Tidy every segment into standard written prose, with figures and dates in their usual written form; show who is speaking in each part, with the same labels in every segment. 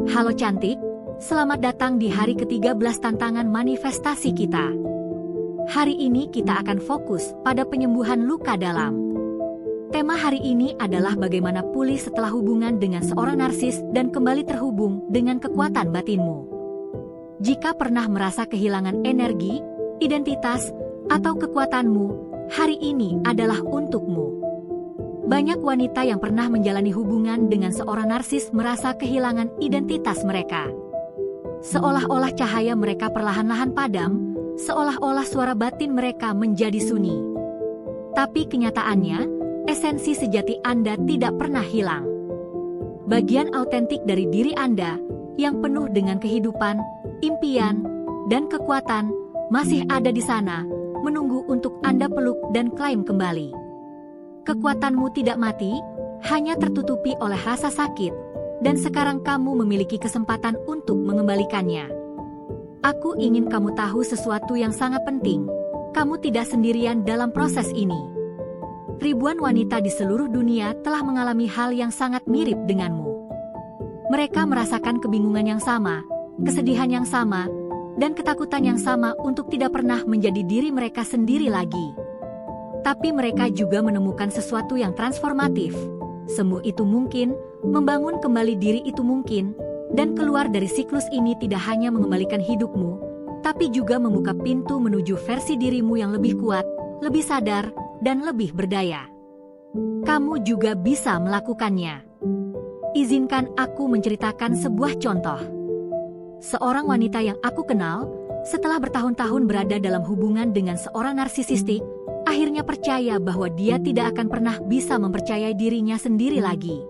Speaker 1: Halo cantik, selamat datang di hari ke-13 tantangan manifestasi kita. Hari ini kita akan fokus pada penyembuhan luka dalam. Tema hari ini adalah bagaimana pulih setelah hubungan dengan seorang narsis dan kembali terhubung dengan kekuatan batinmu. Jika pernah merasa kehilangan energi, identitas, atau kekuatanmu, hari ini adalah untukmu. Banyak wanita yang pernah menjalani hubungan dengan seorang narsis merasa kehilangan identitas mereka. Seolah-olah cahaya mereka perlahan-lahan padam, seolah-olah suara batin mereka menjadi sunyi. Tapi kenyataannya, esensi sejati Anda tidak pernah hilang. Bagian autentik dari diri Anda, yang penuh dengan kehidupan, impian, dan kekuatan, masih ada di sana, menunggu untuk Anda peluk dan klaim kembali. Kekuatanmu tidak mati, hanya tertutupi oleh rasa sakit, dan sekarang kamu memiliki kesempatan untuk mengembalikannya. Aku ingin kamu tahu sesuatu yang sangat penting, kamu tidak sendirian dalam proses ini. Ribuan wanita di seluruh dunia telah mengalami hal yang sangat mirip denganmu. Mereka merasakan kebingungan yang sama, kesedihan yang sama, dan ketakutan yang sama untuk tidak pernah menjadi diri mereka sendiri lagi. Tapi mereka juga menemukan sesuatu yang transformatif. Semu itu mungkin, membangun kembali diri itu mungkin, dan keluar dari siklus ini tidak hanya mengembalikan hidupmu, tapi juga membuka pintu menuju versi dirimu yang lebih kuat, lebih sadar, dan lebih berdaya. Kamu juga bisa melakukannya. Izinkan aku menceritakan sebuah contoh. Seorang wanita yang aku kenal, setelah bertahun-tahun berada dalam hubungan dengan seorang narsisistik, akhirnya percaya bahwa dia tidak akan pernah bisa mempercayai dirinya sendiri lagi.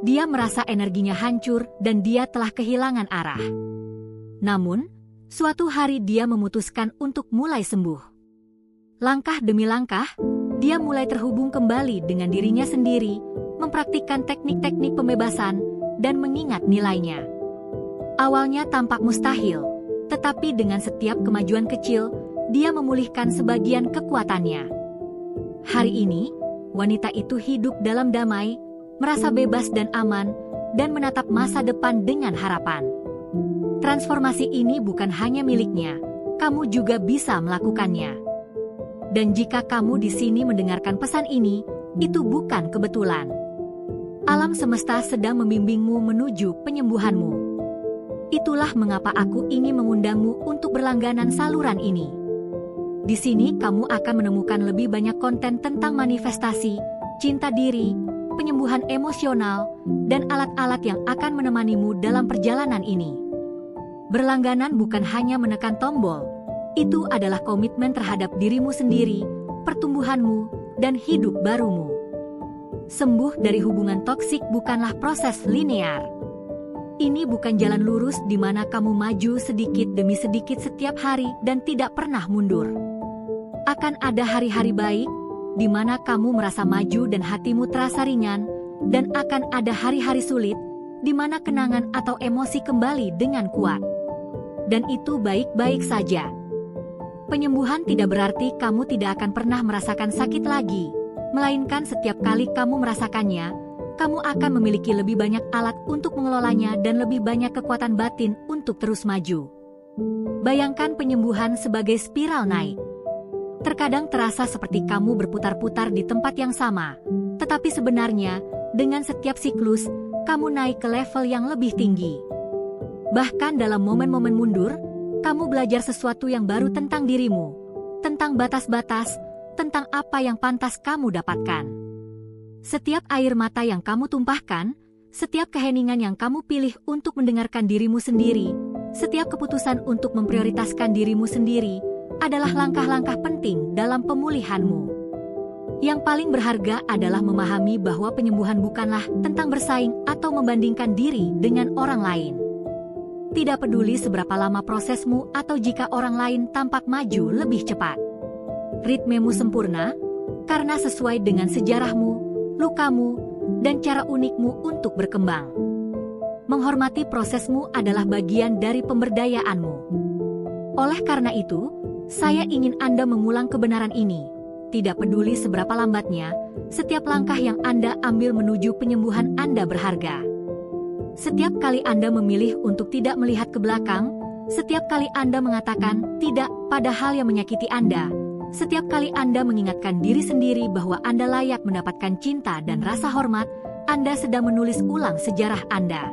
Speaker 1: Dia merasa energinya hancur dan dia telah kehilangan arah. Namun, suatu hari dia memutuskan untuk mulai sembuh. Langkah demi langkah, dia mulai terhubung kembali dengan dirinya sendiri, mempraktikkan teknik-teknik pembebasan, dan mengingat nilainya. Awalnya tampak mustahil, tetapi dengan setiap kemajuan kecil, dia memulihkan sebagian kekuatannya. Hari ini, wanita itu hidup dalam damai, merasa bebas dan aman, dan menatap masa depan dengan harapan. Transformasi ini bukan hanya miliknya, kamu juga bisa melakukannya. Dan jika kamu di sini mendengarkan pesan ini, itu bukan kebetulan. Alam semesta sedang membimbingmu menuju penyembuhanmu. Itulah mengapa aku ingin mengundangmu untuk berlangganan saluran ini. Di sini kamu akan menemukan lebih banyak konten tentang manifestasi, cinta diri, penyembuhan emosional, dan alat-alat yang akan menemanimu dalam perjalanan ini. Berlangganan bukan hanya menekan tombol, itu adalah komitmen terhadap dirimu sendiri, pertumbuhanmu, dan hidup barumu. Sembuh dari hubungan toksik bukanlah proses linear. Ini bukan jalan lurus di mana kamu maju sedikit demi sedikit setiap hari dan tidak pernah mundur. Akan ada hari-hari baik, di mana kamu merasa maju dan hatimu terasa ringan, dan akan ada hari-hari sulit, di mana kenangan atau emosi kembali dengan kuat. Dan itu baik-baik saja. Penyembuhan tidak berarti kamu tidak akan pernah merasakan sakit lagi, melainkan setiap kali kamu merasakannya, kamu akan memiliki lebih banyak alat untuk mengelolanya dan lebih banyak kekuatan batin untuk terus maju. Bayangkan penyembuhan sebagai spiral naik. Terkadang terasa seperti kamu berputar-putar di tempat yang sama, tetapi sebenarnya, dengan setiap siklus, kamu naik ke level yang lebih tinggi. Bahkan dalam momen-momen mundur, kamu belajar sesuatu yang baru tentang dirimu, tentang batas-batas, tentang apa yang pantas kamu dapatkan. Setiap air mata yang kamu tumpahkan, setiap keheningan yang kamu pilih untuk mendengarkan dirimu sendiri, setiap keputusan untuk memprioritaskan dirimu sendiri, adalah langkah-langkah penting dalam pemulihanmu. Yang paling berharga adalah memahami bahwa penyembuhan bukanlah tentang bersaing atau membandingkan diri dengan orang lain. Tidak peduli seberapa lama prosesmu atau jika orang lain tampak maju lebih cepat. Ritmemu sempurna, karena sesuai dengan sejarahmu, lukamu, dan cara unikmu untuk berkembang. Menghormati prosesmu adalah bagian dari pemberdayaanmu. Oleh karena itu, saya ingin Anda mengulang kebenaran ini. Tidak peduli seberapa lambatnya, setiap langkah yang Anda ambil menuju penyembuhan Anda berharga. Setiap kali Anda memilih untuk tidak melihat ke belakang, setiap kali Anda mengatakan tidak pada hal yang menyakiti Anda, setiap kali Anda mengingatkan diri sendiri bahwa Anda layak mendapatkan cinta dan rasa hormat, Anda sedang menulis ulang sejarah Anda.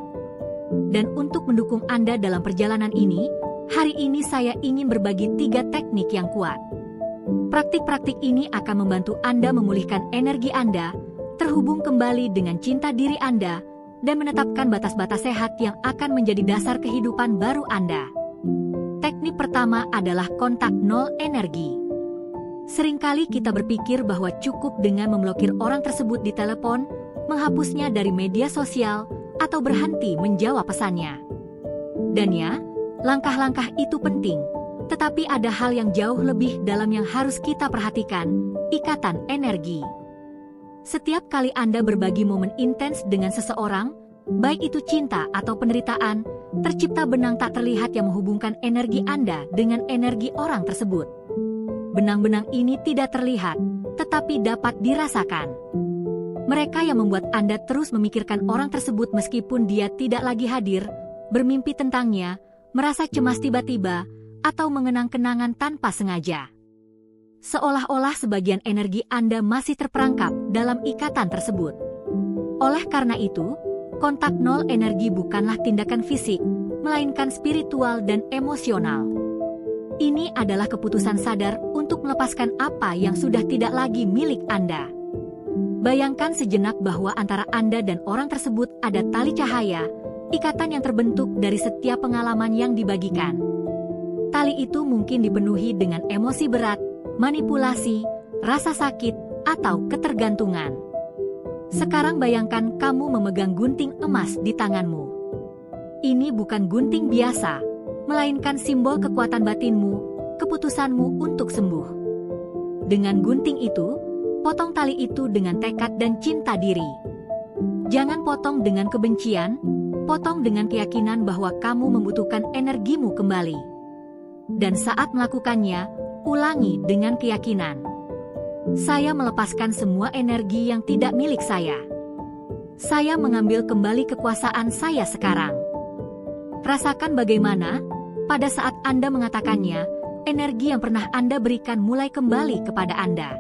Speaker 1: Dan untuk mendukung Anda dalam perjalanan ini, hari ini saya ingin berbagi 3 teknik yang kuat. Praktik-praktik ini akan membantu Anda memulihkan energi Anda, terhubung kembali dengan cinta diri Anda, dan menetapkan batas-batas sehat yang akan menjadi dasar kehidupan baru Anda. Teknik pertama adalah kontak nol energi. Seringkali kita berpikir bahwa cukup dengan memblokir orang tersebut di telepon, menghapusnya dari media sosial, atau berhenti menjawab pesannya. Dan ya, langkah-langkah itu penting, tetapi ada hal yang jauh lebih dalam yang harus kita perhatikan, ikatan energi. Setiap kali Anda berbagi momen intens dengan seseorang, baik itu cinta atau penderitaan, tercipta benang tak terlihat yang menghubungkan energi Anda dengan energi orang tersebut. Benang-benang ini tidak terlihat, tetapi dapat dirasakan. Mereka yang membuat Anda terus memikirkan orang tersebut meskipun dia tidak lagi hadir, bermimpi tentangnya, merasa cemas tiba-tiba, atau mengenang kenangan tanpa sengaja. Seolah-olah sebagian energi Anda masih terperangkap dalam ikatan tersebut. Oleh karena itu, kontak nol energi bukanlah tindakan fisik, melainkan spiritual dan emosional. Ini adalah keputusan sadar untuk melepaskan apa yang sudah tidak lagi milik Anda. Bayangkan sejenak bahwa antara Anda dan orang tersebut ada tali cahaya, ikatan yang terbentuk dari setiap pengalaman yang dibagikan. Tali itu mungkin dipenuhi dengan emosi berat, manipulasi, rasa sakit, atau ketergantungan. Sekarang bayangkan kamu memegang gunting emas di tanganmu. Ini bukan gunting biasa, melainkan simbol kekuatan batinmu, keputusanmu untuk sembuh. Dengan gunting itu, potong tali itu dengan tekad dan cinta diri. Jangan potong dengan kebencian, potong dengan keyakinan bahwa kamu membutuhkan energimu kembali. Dan saat melakukannya, ulangi dengan keyakinan. Saya melepaskan semua energi yang tidak milik saya. Saya mengambil kembali kekuasaan saya sekarang. Rasakan bagaimana, pada saat Anda mengatakannya, energi yang pernah Anda berikan mulai kembali kepada Anda.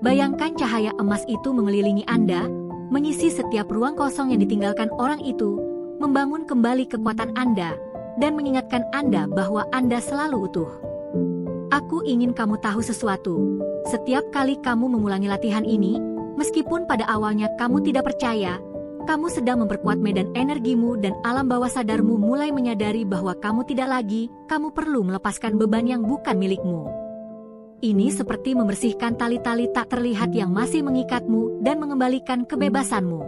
Speaker 1: Bayangkan cahaya emas itu mengelilingi Anda, mengisi setiap ruang kosong yang ditinggalkan orang itu, membangun kembali kekuatan Anda, dan mengingatkan Anda bahwa Anda selalu utuh. Aku ingin kamu tahu sesuatu. Setiap kali kamu mengulangi latihan ini, meskipun pada awalnya kamu tidak percaya, kamu sedang memperkuat medan energimu dan alam bawah sadarmu mulai menyadari bahwa kamu tidak lagi, kamu perlu melepaskan beban yang bukan milikmu. Ini seperti membersihkan tali-tali tak terlihat yang masih mengikatmu dan mengembalikan kebebasanmu.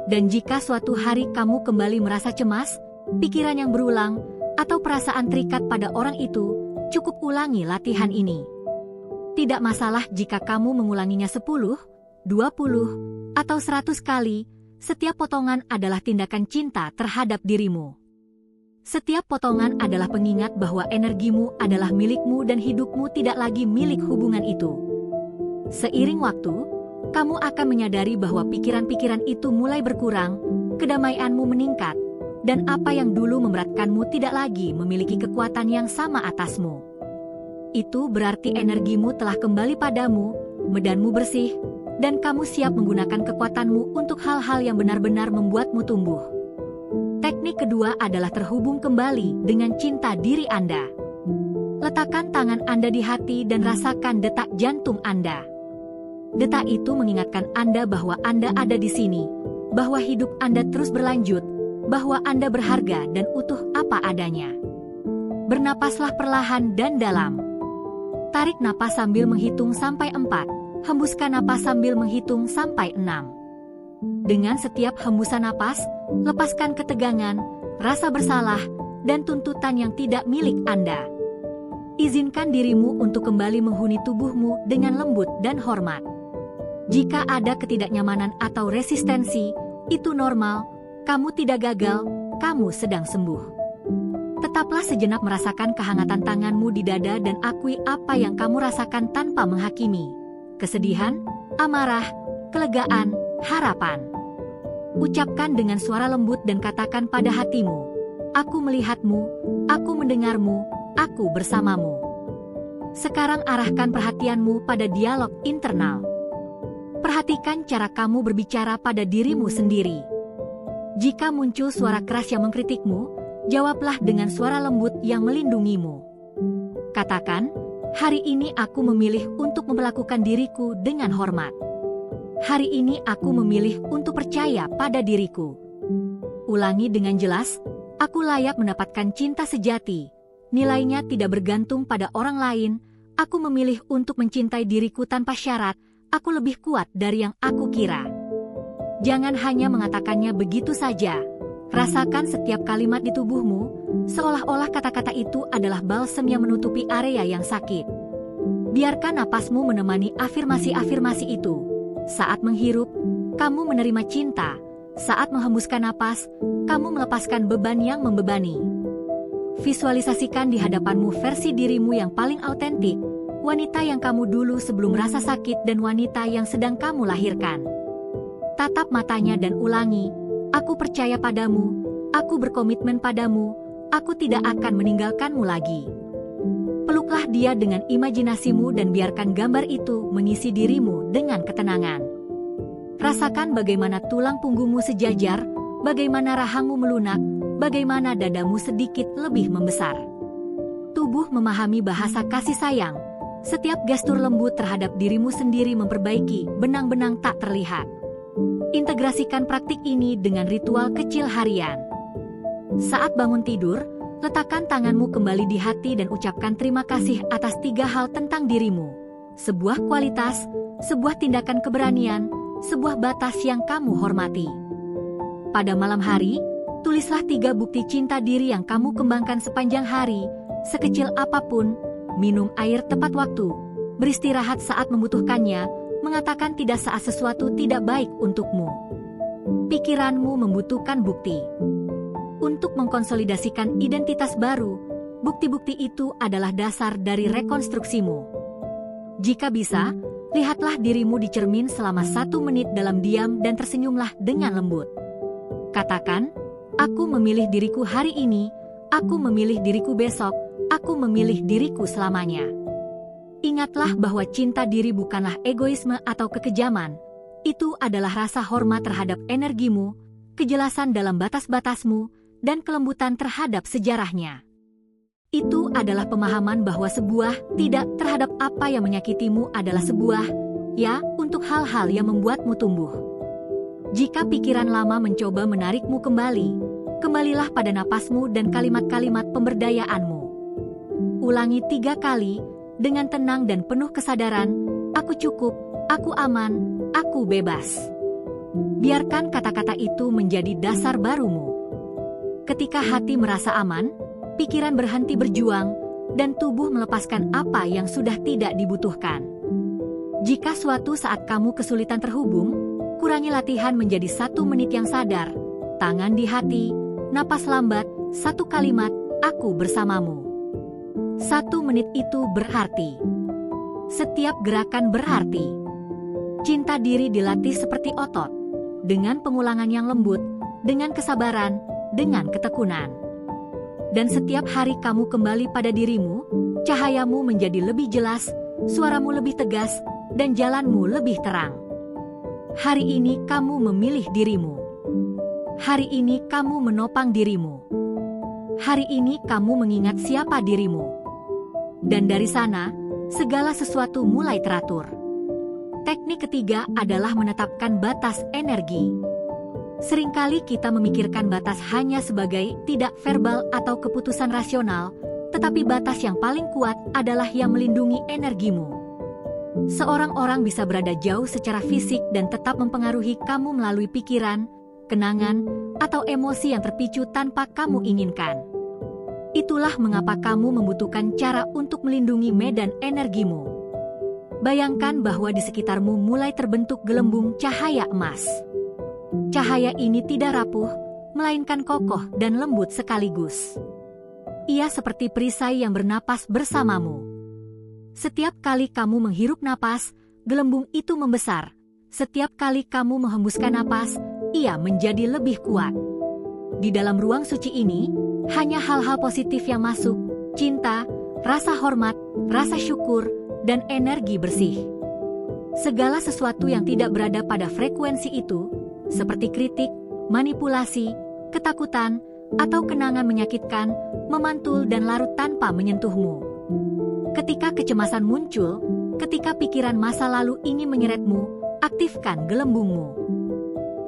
Speaker 1: Dan jika suatu hari kamu kembali merasa cemas, pikiran yang berulang, atau perasaan terikat pada orang itu, cukup ulangi latihan ini. Tidak masalah jika kamu mengulanginya 10, 20, atau 100 kali, setiap potongan adalah tindakan cinta terhadap dirimu. Setiap potongan adalah pengingat bahwa energimu adalah milikmu dan hidupmu tidak lagi milik hubungan itu. Seiring waktu, kamu akan menyadari bahwa pikiran-pikiran itu mulai berkurang, kedamaianmu meningkat, dan apa yang dulu memberatkanmu tidak lagi memiliki kekuatan yang sama atasmu. Itu berarti energimu telah kembali padamu, medanmu bersih, dan kamu siap menggunakan kekuatanmu untuk hal-hal yang benar-benar membuatmu tumbuh. Teknik kedua adalah terhubung kembali dengan cinta diri Anda. Letakkan tangan Anda di hati dan rasakan detak jantung Anda. Detak itu mengingatkan Anda bahwa Anda ada di sini, bahwa hidup Anda terus berlanjut, bahwa Anda berharga dan utuh apa adanya. Bernapaslah perlahan dan dalam. Tarik napas sambil menghitung sampai 4. Hembuskan napas sambil menghitung sampai 6. Dengan setiap hembusan napas, lepaskan ketegangan, rasa bersalah, dan tuntutan yang tidak milik Anda. Izinkan dirimu untuk kembali menghuni tubuhmu dengan lembut dan hormat. Jika ada ketidaknyamanan atau resistensi, itu normal, kamu tidak gagal, kamu sedang sembuh. Tetaplah sejenak merasakan kehangatan tanganmu di dada dan akui apa yang kamu rasakan tanpa menghakimi. Kesedihan, amarah, kelegaan, harapan. Ucapkan dengan suara lembut dan katakan pada hatimu, aku melihatmu, aku mendengarmu, aku bersamamu. Sekarang arahkan perhatianmu pada dialog internal. Perhatikan cara kamu berbicara pada dirimu sendiri. Jika muncul suara keras yang mengkritikmu, jawablah dengan suara lembut yang melindungimu. Katakan, hari ini aku memilih untuk memperlakukan diriku dengan hormat. Hari ini aku memilih untuk percaya pada diriku. Ulangi dengan jelas, aku layak mendapatkan cinta sejati. Nilainya tidak bergantung pada orang lain. Aku memilih untuk mencintai diriku tanpa syarat. Aku lebih kuat dari yang aku kira. Jangan hanya mengatakannya begitu saja. Rasakan setiap kalimat di tubuhmu, seolah-olah kata-kata itu adalah balsam yang menutupi area yang sakit. Biarkan napasmu menemani afirmasi-afirmasi itu. Saat menghirup, kamu menerima cinta. Saat menghembuskan napas, kamu melepaskan beban yang membebani. Visualisasikan di hadapanmu versi dirimu yang paling autentik, wanita yang kamu dulu sebelum rasa sakit dan wanita yang sedang kamu lahirkan. Tatap matanya dan ulangi, aku percaya padamu, aku berkomitmen padamu, aku tidak akan meninggalkanmu lagi. Peluklah dia dengan imajinasimu dan biarkan gambar itu mengisi dirimu dengan ketenangan. Rasakan bagaimana tulang punggungmu sejajar, bagaimana rahangmu melunak, bagaimana dadamu sedikit lebih membesar. Tubuh memahami bahasa kasih sayang. Setiap gestur lembut terhadap dirimu sendiri memperbaiki benang-benang tak terlihat. Integrasikan praktik ini dengan ritual kecil harian. Saat bangun tidur, letakkan tanganmu kembali di hati dan ucapkan terima kasih atas 3 hal tentang dirimu. Sebuah kualitas, sebuah tindakan keberanian, sebuah batas yang kamu hormati. Pada malam hari, tulislah 3 bukti cinta diri yang kamu kembangkan sepanjang hari, sekecil apapun. Minum air tepat waktu, beristirahat saat membutuhkannya, mengatakan tidak saat sesuatu tidak baik untukmu. Pikiranmu membutuhkan bukti. Untuk mengkonsolidasikan identitas baru, bukti-bukti itu adalah dasar dari rekonstruksimu. Jika bisa, lihatlah dirimu di cermin selama 1 menit dalam diam dan tersenyumlah dengan lembut. Katakan, aku memilih diriku hari ini, aku memilih diriku besok, aku memilih diriku selamanya. Ingatlah bahwa cinta diri bukanlah egoisme atau kekejaman. Itu adalah rasa hormat terhadap energimu, kejelasan dalam batas-batasmu, dan kelembutan terhadap sejarahnya. Itu adalah pemahaman bahwa sebuah tidak terhadap apa yang menyakitimu adalah sebuah ya untuk hal-hal yang membuatmu tumbuh. Jika pikiran lama mencoba menarikmu kembali, kembalilah pada napasmu dan kalimat-kalimat pemberdayaanmu. Ulangi 3 kali, dengan tenang dan penuh kesadaran, aku cukup, aku aman, aku bebas. Biarkan kata-kata itu menjadi dasar barumu. Ketika hati merasa aman, pikiran berhenti berjuang, dan tubuh melepaskan apa yang sudah tidak dibutuhkan. Jika suatu saat kamu kesulitan terhubung, kurangi latihan menjadi 1 menit yang sadar, tangan di hati, napas lambat, 1 kalimat, aku bersamamu. 1 menit itu berarti. Setiap gerakan berarti. Cinta diri dilatih seperti otot, dengan pengulangan yang lembut, dengan kesabaran, dengan ketekunan. Dan setiap hari kamu kembali pada dirimu, cahayamu menjadi lebih jelas, suaramu lebih tegas, dan jalanmu lebih terang. Hari ini kamu memilih dirimu. Hari ini kamu menopang dirimu. Hari ini kamu mengingat siapa dirimu. Dan dari sana, segala sesuatu mulai teratur. Teknik ketiga adalah menetapkan batas energi. Seringkali kita memikirkan batas hanya sebagai tidak verbal atau keputusan rasional, tetapi batas yang paling kuat adalah yang melindungi energimu. Seorang orang bisa berada jauh secara fisik dan tetap mempengaruhi kamu melalui pikiran, kenangan, atau emosi yang terpicu tanpa kamu inginkan. Itulah mengapa kamu membutuhkan cara untuk melindungi medan energimu. Bayangkan bahwa di sekitarmu mulai terbentuk gelembung cahaya emas. Cahaya ini tidak rapuh, melainkan kokoh dan lembut sekaligus. Ia seperti perisai yang bernapas bersamamu. Setiap kali kamu menghirup napas, gelembung itu membesar. Setiap kali kamu menghembuskan napas, ia menjadi lebih kuat. Di dalam ruang suci ini, hanya hal-hal positif yang masuk, cinta, rasa hormat, rasa syukur, dan energi bersih. Segala sesuatu yang tidak berada pada frekuensi itu, seperti kritik, manipulasi, ketakutan, atau kenangan menyakitkan, memantul dan larut tanpa menyentuhmu. Ketika kecemasan muncul, ketika pikiran masa lalu ini menyeretmu, aktifkan gelembungmu.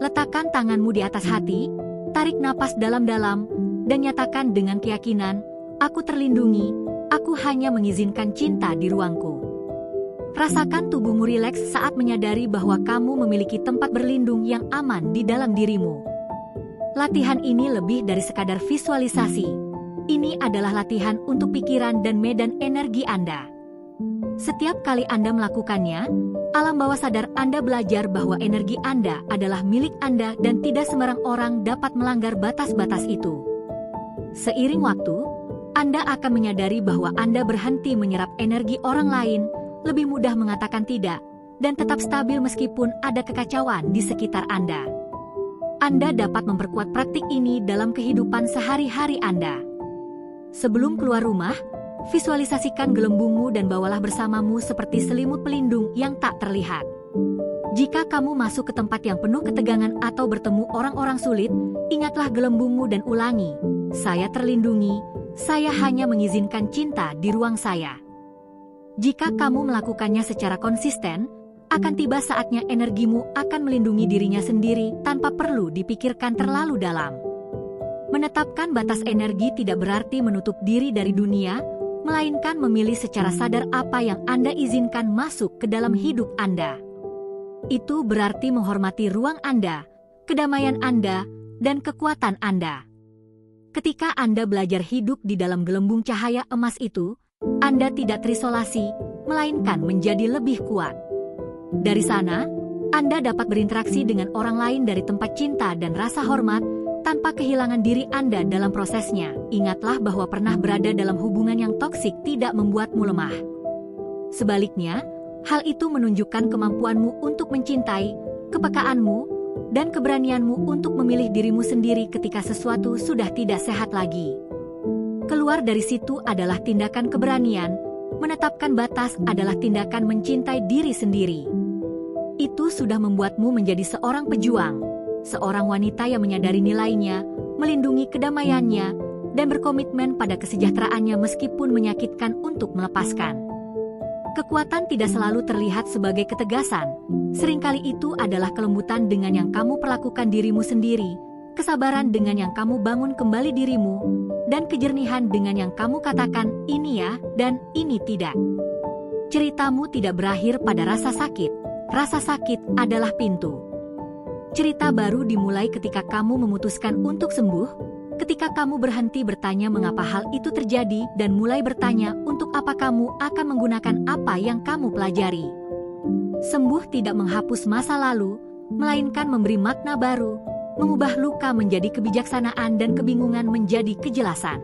Speaker 1: Letakkan tanganmu di atas hati, tarik napas dalam-dalam, dan nyatakan dengan keyakinan, aku terlindungi, aku hanya mengizinkan cinta di ruangku. Rasakan tubuhmu rileks saat menyadari bahwa kamu memiliki tempat berlindung yang aman di dalam dirimu. Latihan ini lebih dari sekadar visualisasi. Ini adalah latihan untuk pikiran dan medan energi Anda. Setiap kali Anda melakukannya, alam bawah sadar Anda belajar bahwa energi Anda adalah milik Anda dan tidak sembarang orang dapat melanggar batas-batas itu. Seiring waktu, Anda akan menyadari bahwa Anda berhenti menyerap energi orang lain, lebih mudah mengatakan tidak, dan tetap stabil meskipun ada kekacauan di sekitar Anda. Anda dapat memperkuat praktik ini dalam kehidupan sehari-hari Anda. Sebelum keluar rumah, visualisasikan gelembungmu dan bawalah bersamamu seperti selimut pelindung yang tak terlihat. Jika kamu masuk ke tempat yang penuh ketegangan atau bertemu orang-orang sulit, ingatlah gelembungmu dan ulangi, saya terlindungi, saya hanya mengizinkan cinta di ruang saya. Jika kamu melakukannya secara konsisten, akan tiba saatnya energimu akan melindungi dirinya sendiri tanpa perlu dipikirkan terlalu dalam. Menetapkan batas energi tidak berarti menutup diri dari dunia, melainkan memilih secara sadar apa yang Anda izinkan masuk ke dalam hidup Anda. Itu berarti menghormati ruang Anda, kedamaian Anda, dan kekuatan Anda. Ketika Anda belajar hidup di dalam gelembung cahaya emas itu, Anda tidak terisolasi, melainkan menjadi lebih kuat. Dari sana, Anda dapat berinteraksi dengan orang lain dari tempat cinta dan rasa hormat, tanpa kehilangan diri Anda dalam prosesnya. Ingatlah bahwa pernah berada dalam hubungan yang toksik tidak membuatmu lemah. Sebaliknya, hal itu menunjukkan kemampuanmu untuk mencintai, kepekaanmu, dan keberanianmu untuk memilih dirimu sendiri ketika sesuatu sudah tidak sehat lagi. Keluar dari situ adalah tindakan keberanian, menetapkan batas adalah tindakan mencintai diri sendiri. Itu sudah membuatmu menjadi seorang pejuang, seorang wanita yang menyadari nilainya, melindungi kedamaiannya, dan berkomitmen pada kesejahteraannya meskipun menyakitkan untuk melepaskan. Kekuatan tidak selalu terlihat sebagai ketegasan, seringkali itu adalah kelembutan dengan yang kamu perlakukan dirimu sendiri, kesabaran dengan yang kamu bangun kembali dirimu, dan kejernihan dengan yang kamu katakan, ini ya, dan ini tidak. Ceritamu tidak berakhir pada rasa sakit. Rasa sakit adalah pintu. Cerita baru dimulai ketika kamu memutuskan untuk sembuh, ketika kamu berhenti bertanya mengapa hal itu terjadi dan mulai bertanya untuk apa kamu akan menggunakan apa yang kamu pelajari. Sembuh tidak menghapus masa lalu, melainkan memberi makna baru, mengubah luka menjadi kebijaksanaan dan kebingungan menjadi kejelasan.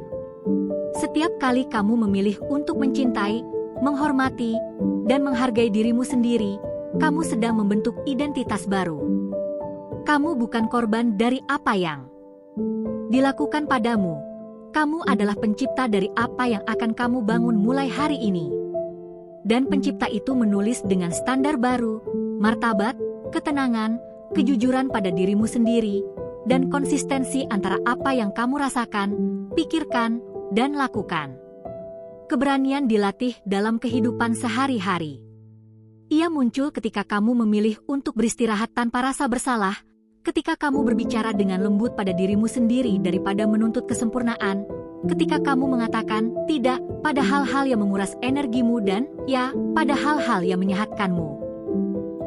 Speaker 1: Setiap kali kamu memilih untuk mencintai, menghormati, dan menghargai dirimu sendiri, kamu sedang membentuk identitas baru. Kamu bukan korban dari apa yang dilakukan padamu. Kamu adalah pencipta dari apa yang akan kamu bangun mulai hari ini. Dan pencipta itu menulis dengan standar baru, martabat, ketenangan, kejujuran pada dirimu sendiri, dan konsistensi antara apa yang kamu rasakan, pikirkan, dan lakukan. Keberanian dilatih dalam kehidupan sehari-hari. Ia muncul ketika kamu memilih untuk beristirahat tanpa rasa bersalah, ketika kamu berbicara dengan lembut pada dirimu sendiri daripada menuntut kesempurnaan, ketika kamu mengatakan tidak pada hal-hal yang menguras energimu dan ya pada hal-hal yang menyehatkanmu.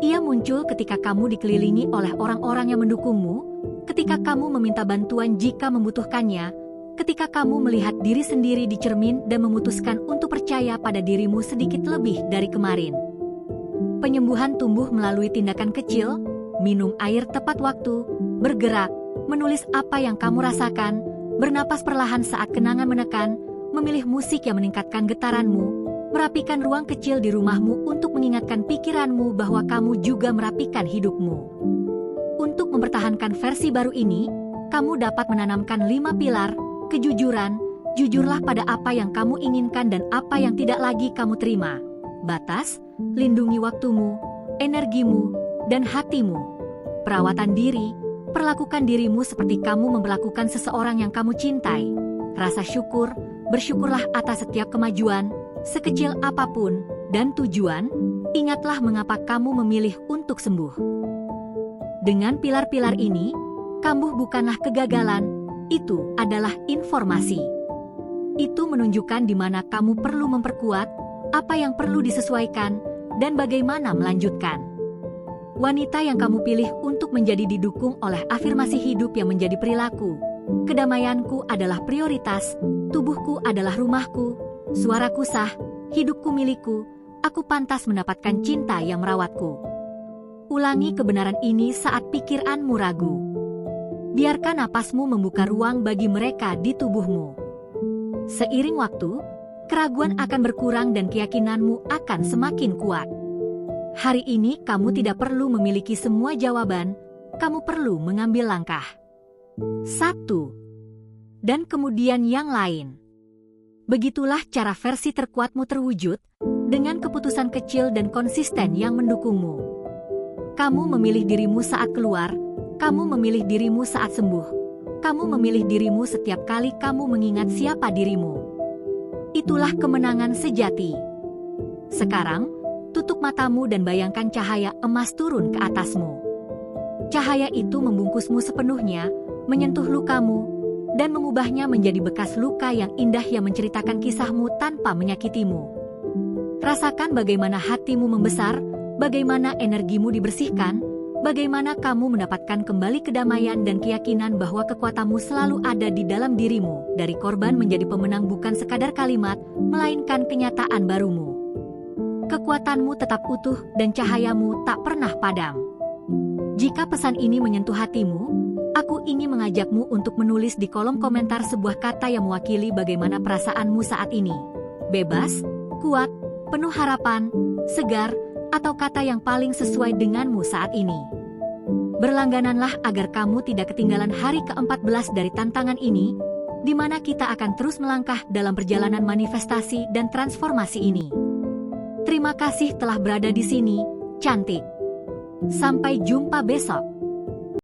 Speaker 1: Ia muncul ketika kamu dikelilingi oleh orang-orang yang mendukungmu, ketika kamu meminta bantuan jika membutuhkannya, ketika kamu melihat diri sendiri di cermin dan memutuskan untuk percaya pada dirimu sedikit lebih dari kemarin. Penyembuhan tumbuh melalui tindakan kecil, minum air tepat waktu, bergerak, menulis apa yang kamu rasakan, bernapas perlahan saat kenangan menekan, memilih musik yang meningkatkan getaranmu, merapikan ruang kecil di rumahmu untuk mengingatkan pikiranmu bahwa kamu juga merapikan hidupmu. Untuk mempertahankan versi baru ini, kamu dapat menanamkan 5 pilar, kejujuran, jujurlah pada apa yang kamu inginkan dan apa yang tidak lagi kamu terima. Batas, lindungi waktumu, energimu, dan hatimu. Perawatan diri, perlakukan dirimu seperti kamu memperlakukan seseorang yang kamu cintai. Rasa syukur, bersyukurlah atas setiap kemajuan, sekecil apapun, dan tujuan, ingatlah mengapa kamu memilih untuk sembuh. Dengan pilar-pilar ini, kambuh bukanlah kegagalan, itu adalah informasi. Itu menunjukkan di mana kamu perlu memperkuat, apa yang perlu disesuaikan, dan bagaimana melanjutkan. Wanita yang kamu pilih untuk menjadi didukung oleh afirmasi hidup yang menjadi perilaku. Kedamaianku adalah prioritas, tubuhku adalah rumahku, suaraku sah, hidupku milikku, aku pantas mendapatkan cinta yang merawatku. Ulangi kebenaran ini saat pikiranmu ragu. Biarkan napasmu membuka ruang bagi mereka di tubuhmu. Seiring waktu, keraguan akan berkurang dan keyakinanmu akan semakin kuat. Hari ini kamu tidak perlu memiliki semua jawaban, kamu perlu mengambil langkah. 1. Dan kemudian yang lain. Begitulah cara versi terkuatmu terwujud, dengan keputusan kecil dan konsisten yang mendukungmu. Kamu memilih dirimu saat keluar, kamu memilih dirimu saat sembuh, kamu memilih dirimu setiap kali kamu mengingat siapa dirimu. Itulah kemenangan sejati. Sekarang, tutup matamu dan bayangkan cahaya emas turun ke atasmu. Cahaya itu membungkusmu sepenuhnya, menyentuh lukamu, dan mengubahnya menjadi bekas luka yang indah yang menceritakan kisahmu tanpa menyakitimu. Rasakan bagaimana hatimu membesar, bagaimana energimu dibersihkan, bagaimana kamu mendapatkan kembali kedamaian dan keyakinan bahwa kekuatanmu selalu ada di dalam dirimu. Dari korban menjadi pemenang bukan sekadar kalimat, melainkan kenyataan barumu. Kekuatanmu tetap utuh dan cahayamu tak pernah padam. Jika pesan ini menyentuh hatimu, aku ingin mengajakmu untuk menulis di kolom komentar sebuah kata yang mewakili bagaimana perasaanmu saat ini. Bebas, kuat, penuh harapan, segar, atau kata yang paling sesuai denganmu saat ini. Berlanggananlah agar kamu tidak ketinggalan hari ke-14 dari tantangan ini, di mana kita akan terus melangkah dalam perjalanan manifestasi dan transformasi ini. Terima kasih telah berada di sini, cantik. Sampai jumpa besok.